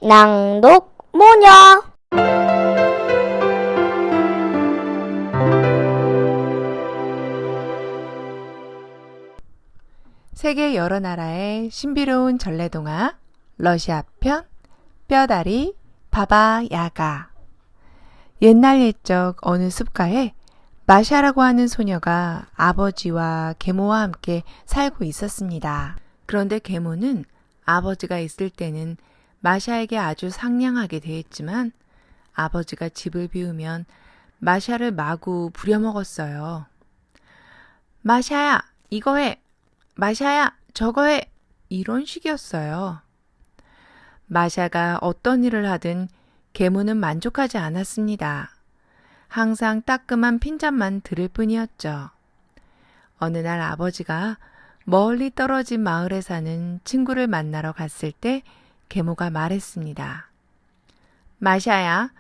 낭독 모녀 세계 여러 나라의 신비로운 전래동화 러시아 편 뼈다리 바바 야가. 옛날 옛적 어느 숲가에 마샤라고 하는 소녀가 아버지와 계모와 함께 살고 있었습니다. 그런데 계모는 아버지가 있을 때는 마샤에게 아주 상냥하게 대했지만 아버지가 집을 비우면 마샤를 마구 부려먹었어요. 마샤야, 이거 해! 마샤야, 저거 해! 이런 식이었어요. 마샤가 어떤 일을 하든 계모는 만족하지 않았습니다. 항상 따끔한 핀잔만 들을 뿐이었죠. 어느 날 아버지가 멀리 떨어진 마을에 사는 친구를 만나러 갔을 때 계모가 말했습니다. 마샤야,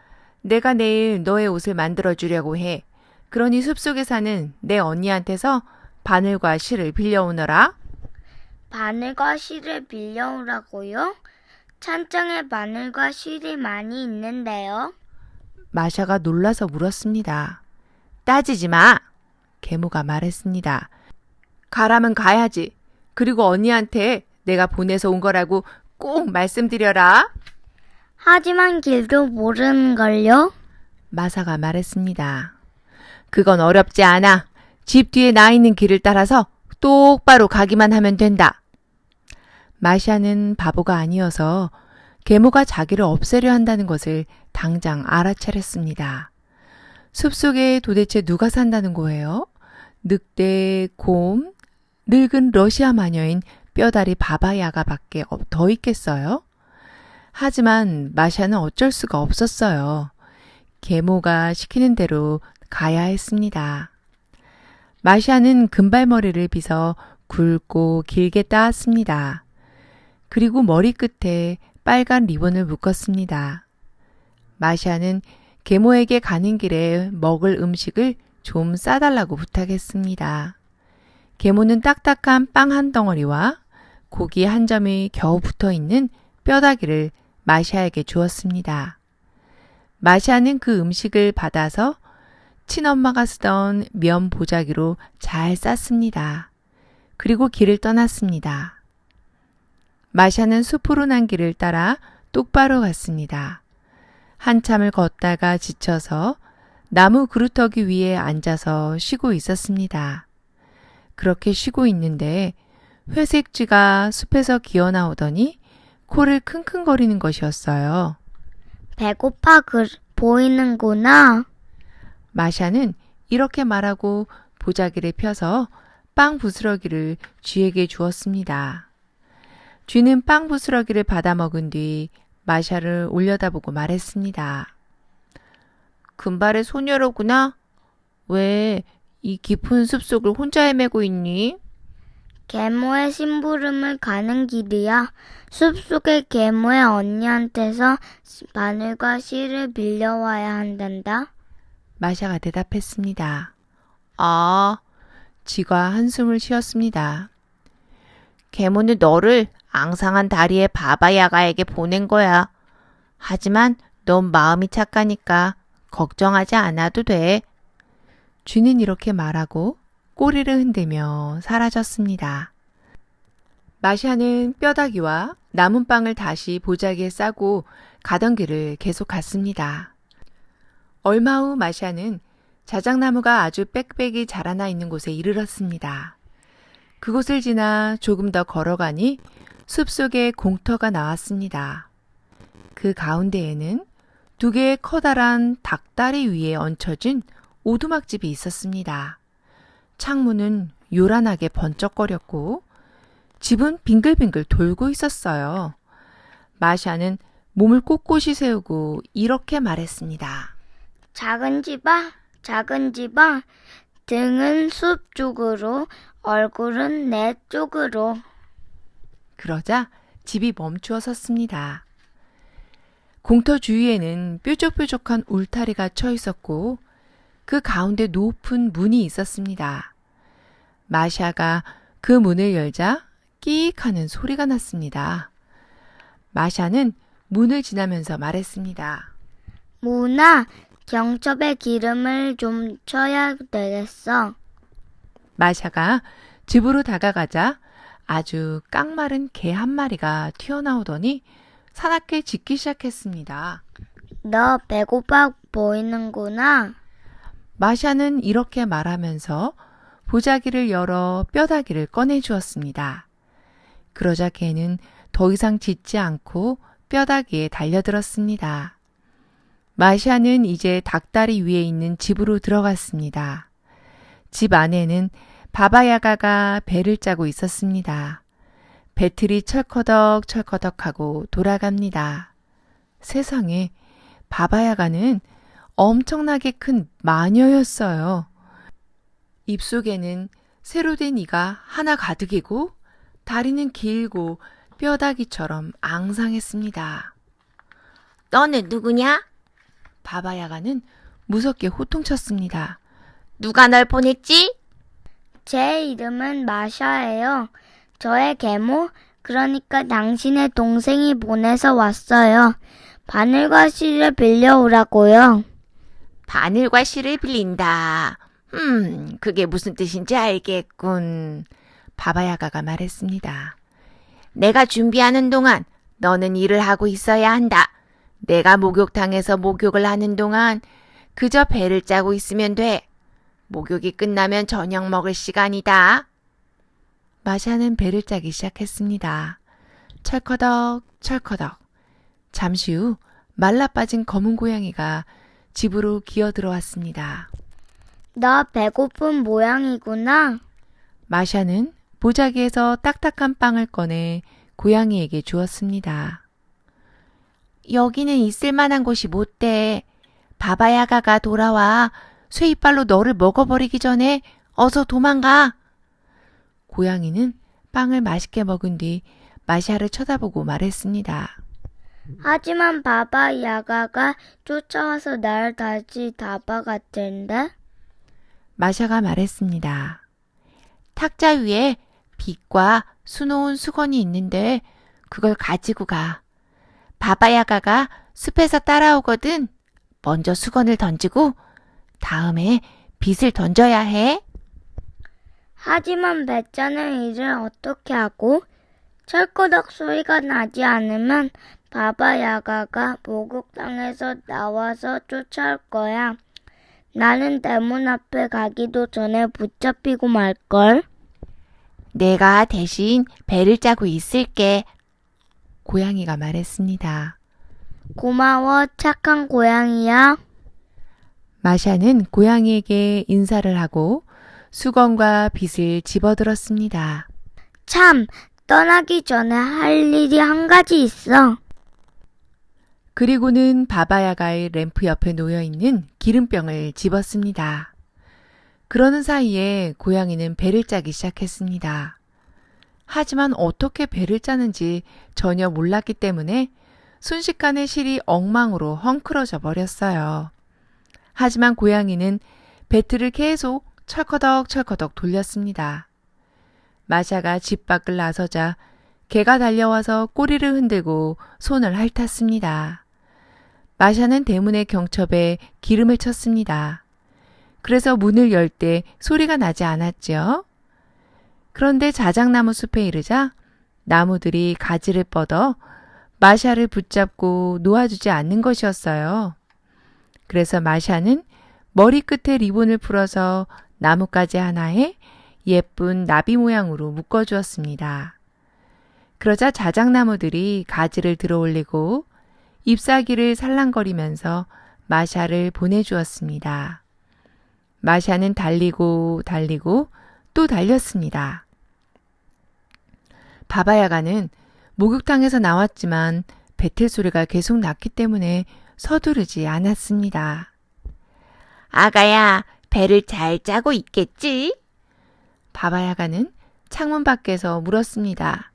내가 내일 너의 옷을 만들어 주려고 해. 그러니 숲속에 사는 내 언니한테서 바늘과 실을 빌려오너라. 바늘과 실을 빌려오라고요? 찬장에 바늘과 실이 많이 있는데요. 마샤가 놀라서 물었습니다. 따지지 마! 계모가 말했습니다. 가라면 가야지. 그리고 언니한테 내가 보내서 온 거라고 꼭 말씀드려라. 하지만 길도 모르는걸요? 마사가 말했습니다. 그건 어렵지 않아. 집 뒤에 나 있는 길을 따라서 똑바로 가기만 하면 된다. 마샤는 바보가 아니어서 계모가 자기를 없애려 한다는 것을 당장 알아차렸습니다. 숲속에 도대체 누가 산다는 거예요? 늑대, 곰, 늙은 러시아 마녀인 뼈다리 바바야가밖에 더 있겠어요? 하지만 마샤는 어쩔 수가 없었어요. 계모가 시키는 대로 가야 했습니다. 마샤는 금발머리를 빗어 굵고 길게 따았습니다. 그리고 머리끝에 빨간 리본을 묶었습니다. 마샤는 계모에게 가는 길에 먹을 음식을 좀 싸달라고 부탁했습니다. 계모는 딱딱한 빵 한 덩어리와 고기 한 점이 겨우 붙어 있는 뼈다귀를 마샤에게 주었습니다. 마샤는 그 음식을 받아서 친엄마가 쓰던 면 보자기로 잘 쌌습니다. 그리고 길을 떠났습니다. 마샤는 숲으로 난 길을 따라 똑바로 갔습니다. 한참을 걷다가 지쳐서 나무 그루터기 위에 앉아서 쉬고 있었습니다. 그렇게 쉬고 있는데 회색 쥐가 숲에서 기어나오더니 코를 킁킁거리는 것이었어요. 배고파 보이는구나. 마샤는 이렇게 말하고 보자기를 펴서 빵 부스러기를 쥐에게 주었습니다. 쥐는 빵 부스러기를 받아 먹은 뒤 마샤를 올려다보고 말했습니다. 금발의 소녀로구나? 왜 이 깊은 숲속을 혼자 헤매고 있니? 계모의 심부름을 가는 길이야. 숲속의 계모의 언니한테서 바늘과 실을 빌려와야 한단다. 마샤가 대답했습니다. 아, 쥐가 한숨을 쉬었습니다. 계모는 너를 앙상한 다리의 바바야가에게 보낸 거야. 하지만 넌 마음이 착하니까 걱정하지 않아도 돼. 쥐는 이렇게 말하고 꼬리를 흔들며 사라졌습니다. 마샤는 뼈다귀와 남은 빵을 다시 보자기에 싸고 가던 길을 계속 갔습니다. 얼마 후 마샤는 자작나무가 아주 빽빽이 자라나 있는 곳에 이르렀습니다. 그곳을 지나 조금 더 걸어가니 숲속에 공터가 나왔습니다. 그 가운데에는 두 개의 커다란 닭다리 위에 얹혀진 오두막집이 있었습니다. 창문은 요란하게 번쩍거렸고 집은 빙글빙글 돌고 있었어요. 마샤는 몸을 꼿꼿이 세우고 이렇게 말했습니다. 작은 집아, 등은 숲 쪽으로, 얼굴은 내 쪽으로. 그러자 집이 멈추어 섰습니다. 공터 주위에는 뾰족뾰족한 울타리가 쳐 있었고 그 가운데 높은 문이 있었습니다. 마샤가 그 문을 열자 끼익 하는 소리가 났습니다. 마샤는 문을 지나면서 말했습니다. 문아, 경첩에 기름을 좀 쳐야 되겠어. 마샤가 집으로 다가가자 아주 깡마른 개 한 마리가 튀어나오더니 사납게 짖기 시작했습니다. 너 배고파 보이는구나. 마샤는 이렇게 말하면서 보자기를 열어 뼈다귀를 꺼내 주었습니다. 그러자 개는 더 이상 짖지 않고 뼈다귀에 달려들었습니다. 마샤는 이제 닭다리 위에 있는 집으로 들어갔습니다. 집 안에는 바바야가가 배를 짜고 있었습니다. 배틀이 철커덕 철커덕하고 돌아갑니다. 세상에, 바바야가는 엄청나게 큰 마녀였어요. 입속에는 새로 된 이가 하나 가득이고 다리는 길고 뼈다귀처럼 앙상했습니다. 너는 누구냐? 바바야가는 무섭게 호통쳤습니다. 누가 널 보냈지? 제 이름은 마샤예요. 저의 계모, 그러니까 당신의 동생이 보내서 왔어요. 바늘과 실을 빌려오라고요. 바늘과 실을 빌린다. 그게 무슨 뜻인지 알겠군. 바바야가가 말했습니다. 내가 준비하는 동안 너는 일을 하고 있어야 한다. 내가 목욕탕에서 목욕을 하는 동안 그저 배를 짜고 있으면 돼. 목욕이 끝나면 저녁 먹을 시간이다. 마샤는 배를 짜기 시작했습니다. 철커덕 철커덕. 잠시 후 말라빠진 검은 고양이가 집으로 기어들어왔습니다. 너 배고픈 모양이구나. 마샤는 보자기에서 딱딱한 빵을 꺼내 고양이에게 주었습니다. 여기는 있을 만한 곳이 못 돼. 바바야가가 돌아와 쇠이빨로 너를 먹어버리기 전에 어서 도망가. 고양이는 빵을 맛있게 먹은 뒤 마샤를 쳐다보고 말했습니다. 하지만 바바 야가가 쫓아와서 날 다시 잡아갈 텐데. 마샤가 말했습니다. 탁자 위에 빛과 수놓은 수건이 있는데 그걸 가지고 가. 바바야가가 숲에서 따라오거든. 먼저 수건을 던지고 다음에 빛을 던져야 해. 하지만 배짜는 일을 어떻게 하고? 철거덕 소리가 나지 않으면 바바 야가가 목욕탕에서 나와서 쫓아올 거야. 나는 대문 앞에 가기도 전에 붙잡히고 말걸. 내가 대신 배를 짜고 있을게. 고양이가 말했습니다. 고마워, 착한 고양이야. 마샤는 고양이에게 인사를 하고 수건과 빗을 집어들었습니다. 참, 떠나기 전에 할 일이 한 가지 있어. 그리고는 바바야가의 램프 옆에 놓여있는 기름병을 집었습니다. 그러는 사이에 고양이는 배를 짜기 시작했습니다. 하지만 어떻게 배를 짜는지 전혀 몰랐기 때문에 순식간에 실이 엉망으로 헝클어져 버렸어요. 하지만 고양이는 배틀을 계속 철커덕 철커덕 돌렸습니다. 마샤가 집 밖을 나서자 개가 달려와서 꼬리를 흔들고 손을 핥았습니다. 마샤는 대문의 경첩에 기름을 쳤습니다. 그래서 문을 열 때 소리가 나지 않았죠. 그런데 자작나무 숲에 이르자 나무들이 가지를 뻗어 마샤를 붙잡고 놓아주지 않는 것이었어요. 그래서 마샤는 머리끝에 리본을 풀어서 나뭇가지 하나에 예쁜 나비 모양으로 묶어주었습니다. 그러자 자작나무들이 가지를 들어올리고 잎사귀를 살랑거리면서 마샤를 보내주었습니다. 마샤는 달리고 달리고 또 달렸습니다. 바바야가는 목욕탕에서 나왔지만 배틀 소리가 계속 났기 때문에 서두르지 않았습니다. 아가야, 배를 잘 짜고 있겠지? 바바야가는 창문 밖에서 물었습니다.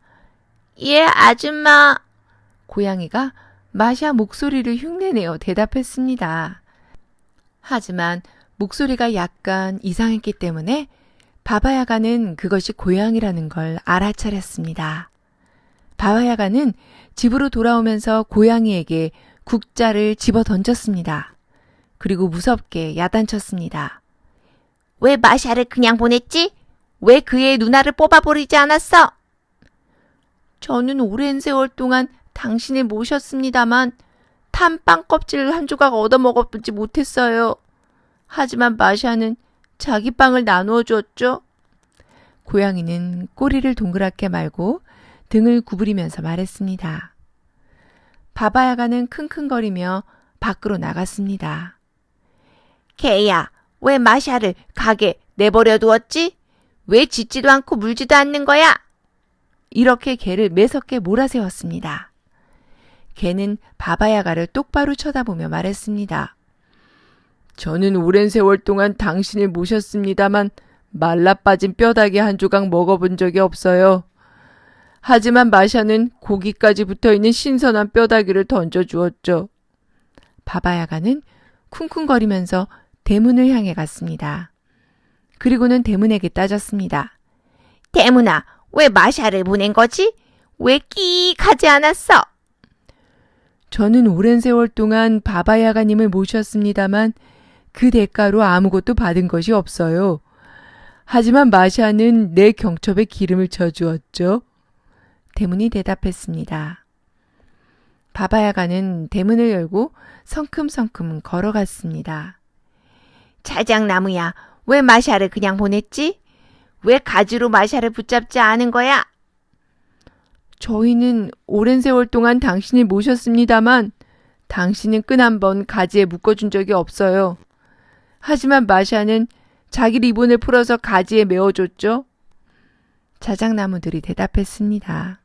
예, 아줌마. 고양이가 마샤 목소리를 흉내내어 대답했습니다. 하지만 목소리가 약간 이상했기 때문에 바바야가는 그것이 고양이라는 걸 알아차렸습니다. 바바야가는 집으로 돌아오면서 고양이에게 국자를 집어 던졌습니다. 그리고 무섭게 야단쳤습니다. 왜 마샤를 그냥 보냈지? 왜 그의 누나를 뽑아버리지 않았어? 저는 오랜 세월 동안 당신을 모셨습니다만 탐빵 껍질을 한 조각 얻어먹어보지 못했어요. 하지만 마샤는 자기 빵을 나누어 주었죠. 고양이는 꼬리를 동그랗게 말고 등을 구부리면서 말했습니다. 바바야가는 킁킁거리며 밖으로 나갔습니다. 개야, 왜 마샤를 가게 내버려 두었지? 왜 짖지도 않고 물지도 않는 거야? 이렇게 개를 매섭게 몰아세웠습니다. 개는 바바야가를 똑바로 쳐다보며 말했습니다. 저는 오랜 세월 동안 당신을 모셨습니다만 말라빠진 뼈다귀 한 조각 먹어본 적이 없어요. 하지만 마샤는 고기까지 붙어있는 신선한 뼈다귀를 던져주었죠. 바바야가는 쿵쿵거리면서 대문을 향해 갔습니다. 그리고는 대문에게 따졌습니다. 대문아, 왜 마샤를 보낸 거지? 왜 끼익 하지 않았어? 저는 오랜 세월 동안 바바야가님을 모셨습니다만 그 대가로 아무것도 받은 것이 없어요. 하지만 마샤는 내 경첩에 기름을 쳐주었죠. 대문이 대답했습니다. 바바야가는 대문을 열고 성큼성큼 걸어갔습니다. 자작나무야, 왜 마샤를 그냥 보냈지? 왜 가지로 마샤를 붙잡지 않은 거야? 저희는 오랜 세월 동안 당신을 모셨습니다만 당신은 끈 한 번 가지에 묶어준 적이 없어요. 하지만 마샤는 자기 리본을 풀어서 가지에 메어줬죠. 자작나무들이 대답했습니다.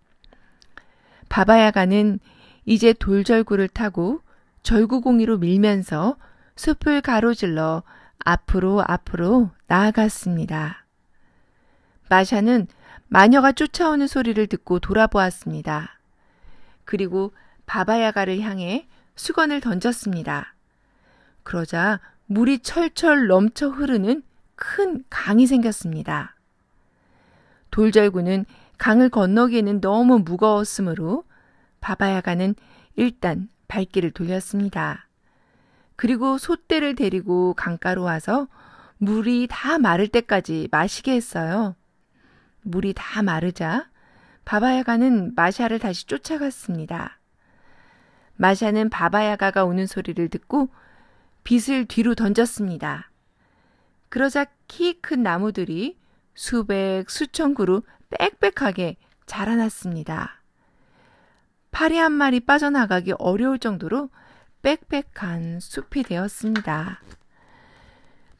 바바야가는 이제 돌절구를 타고 절구공이로 밀면서 숲을 가로질러 앞으로 나아갔습니다. 마샤는 마녀가 쫓아오는 소리를 듣고 돌아보았습니다. 그리고 바바야가를 향해 수건을 던졌습니다. 그러자 물이 철철 넘쳐 흐르는 큰 강이 생겼습니다. 돌절구는 강을 건너기에는 너무 무거웠으므로 바바야가는 일단 발길을 돌렸습니다. 그리고 솥대를 데리고 강가로 와서 물이 다 마를 때까지 마시게 했어요. 물이 다 마르자 바바야가는 마샤를 다시 쫓아갔습니다. 마샤는 바바야가가 오는 소리를 듣고 빗을 뒤로 던졌습니다. 그러자 키 큰 나무들이 수백, 수천 그루 빽빽하게 자라났습니다. 파리 한 마리 빠져나가기 어려울 정도로 빽빽한 숲이 되었습니다.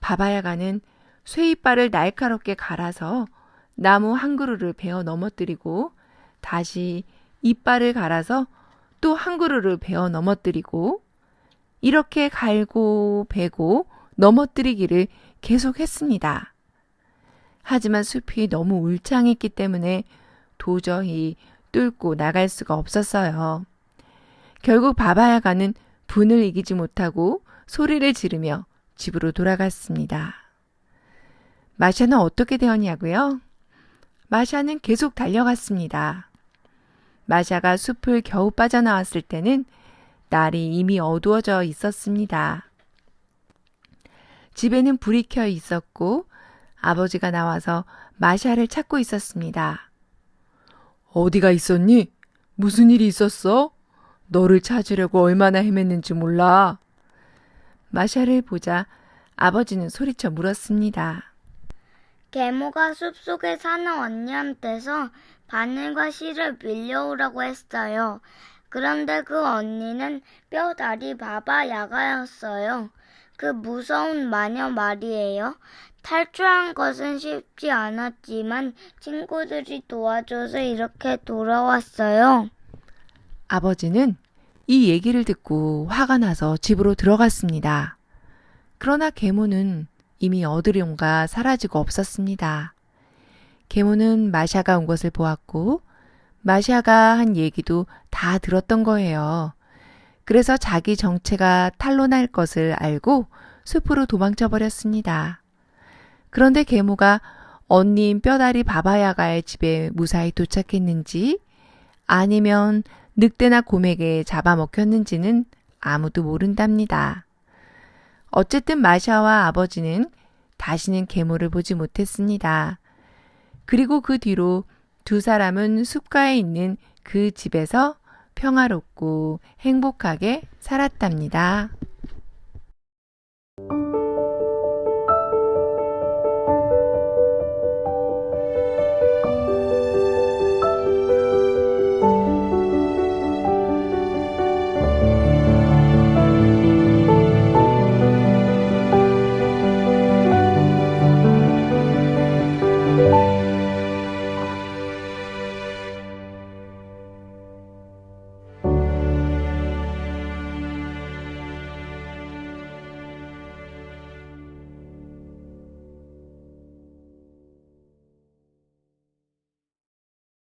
바바야가는 쇠이빨을 날카롭게 갈아서 나무 한 그루를 베어 넘어뜨리고 다시 이빨을 갈아서 또 한 그루를 베어 넘어뜨리고 이렇게 갈고 베고 넘어뜨리기를 계속했습니다. 하지만 숲이 너무 울창했기 때문에 도저히 뚫고 나갈 수가 없었어요. 결국 바바야가는 분을 이기지 못하고 소리를 지르며 집으로 돌아갔습니다. 마샤는 어떻게 되었냐고요? 마샤는 계속 달려갔습니다. 마샤가 숲을 겨우 빠져나왔을 때는 날이 이미 어두워져 있었습니다. 집에는 불이 켜 있었고 아버지가 나와서 마샤를 찾고 있었습니다. 어디가 있었니? 무슨 일이 있었어? 너를 찾으려고 얼마나 헤맸는지 몰라. 마샤를 보자 아버지는 소리쳐 물었습니다. 계모가 숲속에 사는 언니한테서 바늘과 실을 빌려오라고 했어요. 그런데 그 언니는 뼈다리 바바야가였어요. 그 무서운 마녀 말이에요. 탈출한 것은 쉽지 않았지만 친구들이 도와줘서 이렇게 돌아왔어요. 아버지는 이 얘기를 듣고 화가 나서 집으로 들어갔습니다. 그러나 계모는 이미 어두령과 사라지고 없었습니다. 계모는 마샤가 온 것을 보았고 마샤가 한 얘기도 다 들었던 거예요. 그래서 자기 정체가 탄로날 것을 알고 숲으로 도망쳐 버렸습니다. 그런데 계모가 언니인 뼈다리 바바야가의 집에 무사히 도착했는지 아니면 늑대나 곰에게 잡아먹혔는지는 아무도 모른답니다. 어쨌든 마샤와 아버지는 다시는 괴물을 보지 못했습니다. 그리고 그 뒤로 두 사람은 숲가에 있는 그 집에서 평화롭고 행복하게 살았답니다.